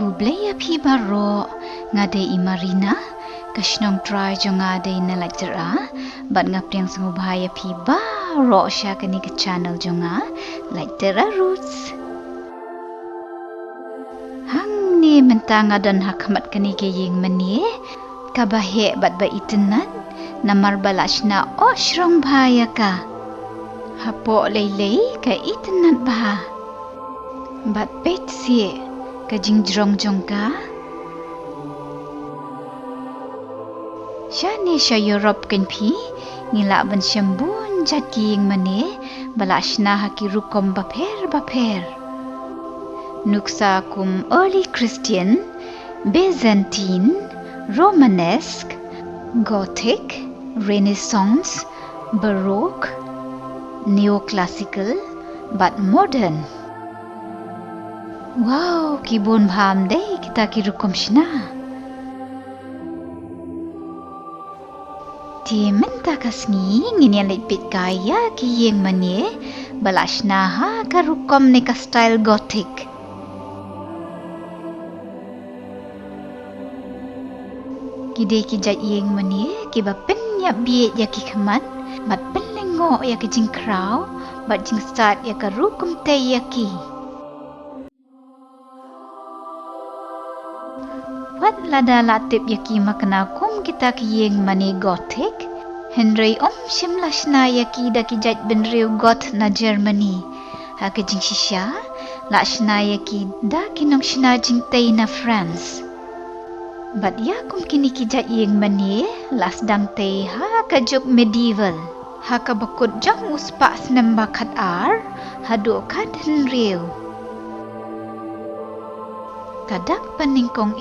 Kublaya pi baro ngade imarina kashnong try jo ngade na lectura bat ngapriang sangubhaya pi baro sha kani ke channel jo nga lectura roots hang ni mentanga dan hakamat kani ke ying mani kabahe bat ba itenat namar balashna o shrong bhaya ka hapo lei ka itenat bah bat pet sie kajing jrong jong ka shani sha Europe kan pi ngila ban shambun jating mane balashna hakirukom baper nuksa kum early Christian, Byzantine, Romanesque, Gothic, Renaissance, Baroque, Neoclassical, but modern. Wow, kibun bham deh kita kirukom shna. Ti menta kasngi nginian lipit kaya ki yeng mane balashna ha karukom ne ka style Gothic. Kide ki jat yeng mane ki ba pen ya biet ya ki khamat bat pen lengo ya ki jing kraw bat jing start ya ka rukum te ya ki. Wat lada latip yaki makna kum kita ki yeng mani Gothic Henry shimlashna yaki da ki jat ben riu got na Germany ha ki jing shisha lashna yaki da ki nong shna jing tei na France bat ya kum kini ki jat yeng mani las dang tei ha ka juk medieval ha ka bakut jang uspa snemba khat ar ha do khat Henry kadak peningkong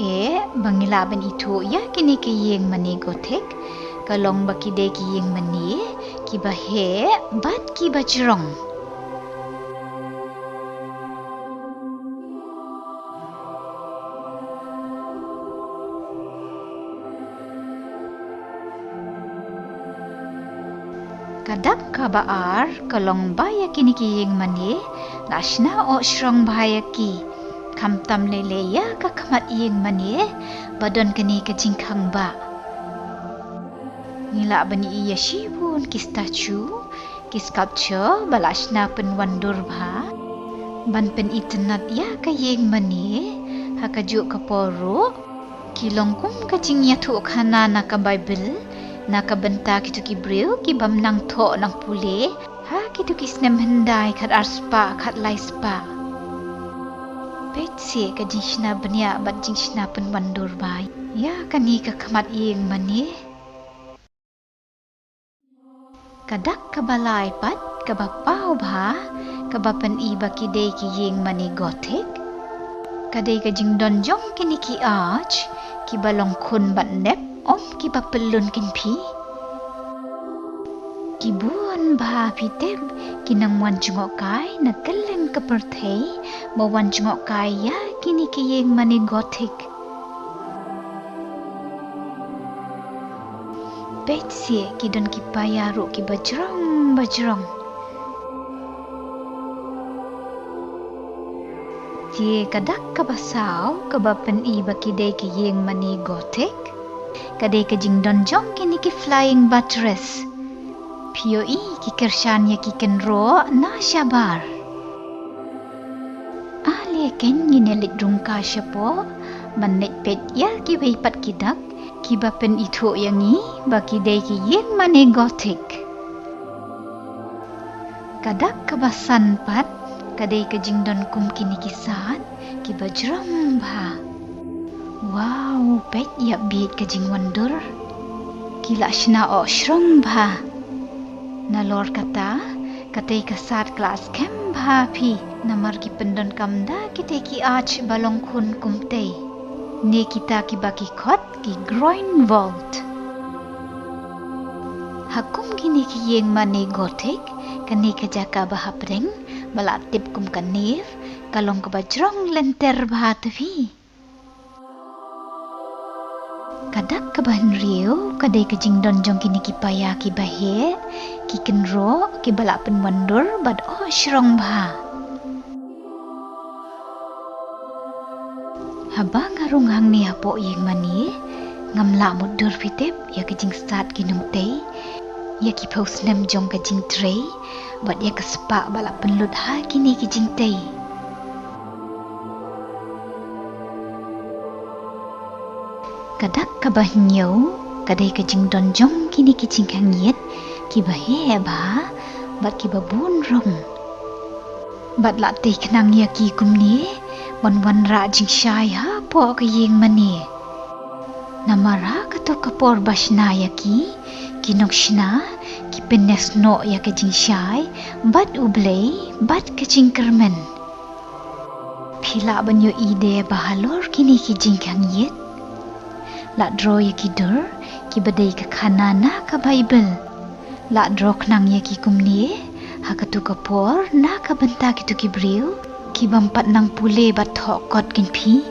bangila ban itu ya kini ki yeng mani Gothic kalong bakide ki yeng mani ki bahe bat ki bajrong kadak kabaar kalong baya kini ki yeng mani lashna o shrong baya ki kamtam lele ya ka kamat yeng mani badon kani ka jingkhang ba ngila bani iya shibun ki statue ki sculpture balashna pen wandur bha ban pen internet ya ka yeng mani ha ka ju ka poru ki longkum ka jing ya thu khana na ka bible na ka benta ki tu ki breu ki bam nang tho nang pule ha ki tu ki snem hendai khat arspa khat lai spa Petsi ka jingshna banya bat jingshna pen wandur bai ya kani ka khamat yeng mani kadak ka balai pat ka ba pau bha ka ba pen I ba ki dei ki yeng mani Gothic ka dei ka jing don jong kini ki arch ki balong khun bat nep ki ba pelun kin pi ki buan bha pi tep ki nang wan jungok kai na keleng ka perthei mo wan jungok kai ya kini ki yeng mani Gothic Betsy ki don ki payaru ki bajrong Ti kadak ka basaw ka ba pen I ba ki dei ki yeng mani Gothic kadai ka jing don jong kini ki flying buttress POE ki kershan ya ki kenro na shabar ale ken ngine lit rungka shapo manet pet ya ki wei pat kidak ki ba pen itho yangi ba ki dei ki yeng mani Gothic kadak ka basan pat kadai ka jing don kum kini ki sat ki bajram bha wow pet ya bit ka jing wandur kila shna o shrong bha nalor kata katai kasat kelas kem bha phi namar ki pendon kamda kite ki arch balong khun kumte ne kita ki baki khot ki groin vault hakum kini ki yeng mani Gothic kani ka jaka bah preng balatip kum kanif kalong ka bajrong lenter bha tvi kadak ka ban riu kadai ka jing don jong kini ki paya ki bahe ki kenro ki balak pen wandur bad shrong bha Habang ngarung hang ni hapo yeng mani, ngam la mut dur fitep ya kejing start ginung tei, ya ki paus nem jong kejing tray, buat ya kesepak balak penlut ha kini kejing tei. Kadak kabah nyau, kadai kejing donjong kini kejing kangiet, ki bahe ba, bat ki babun rong. Bat la tei kenang ya ki kum ni, wan ra jing syai ha po ke yeng mani. Namara kato kapor bashna ya ki nok shna, ki penes no ya ke jing syai, bat ublei, bat ke jing kermen. Pila banyo ide bahalor kini ki jing kangiet. La dro ya ki dur, ki badai ke kanana ka Bible. La dro kenang ya ki kum ni, ha katu kapor na ka benta kitu ki briu, ki bampat nang pule bat hokot kin pi.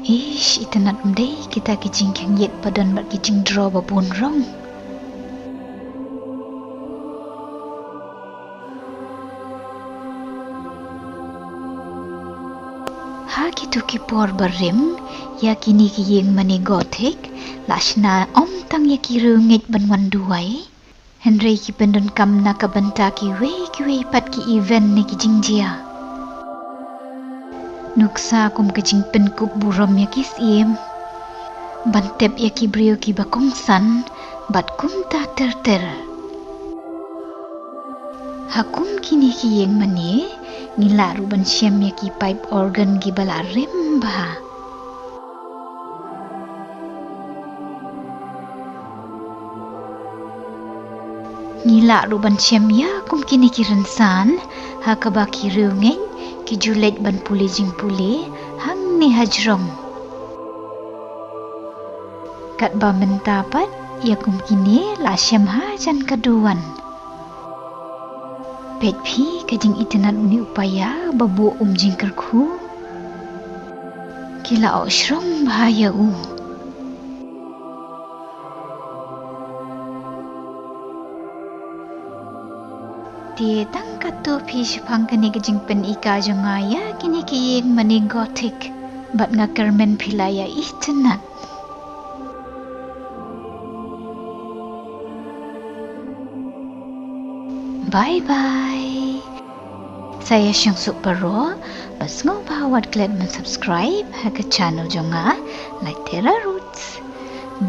Ish, itanat mdei kita kijing kang yet padan bat kijing dro babun rong. Ha kitu ki por barim, ya kini ki yeng mani gotik, lashna om tang ya ki rungit ban wan duai. Henry ki pendun kam na ka benta ki wei pat ki event ni kijing jia. Nuksa kum kejing penkup buram ya kis iem. Bantep ya ki brio ki bakong san, bat kum ta ter. Hakum kini ki yeng mani, ngila ruban syam ya ki pipe organ ki bala rimba. Ngila ruban syam ya kum kini ki rensan, ha kabaki riungeng, ki julet ban puli jing puli, hang ni hajrong. Kat ba mentapat, ya kum kini la syam ha jan kaduan. Pet pi kajing itenat uni upaya babu jing kerku. Kila oshrong bahaya u. Dia tang katu pi syupang kini kejing pen ika jongaya kini kiyeng mani gotik. Bat ngakermen pilaya itenat. Bye-bye. Saya Syang Supero. Bas ngobawat kalian men-subscribe ke channel jonga like Terra Roots.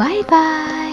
Bye-bye.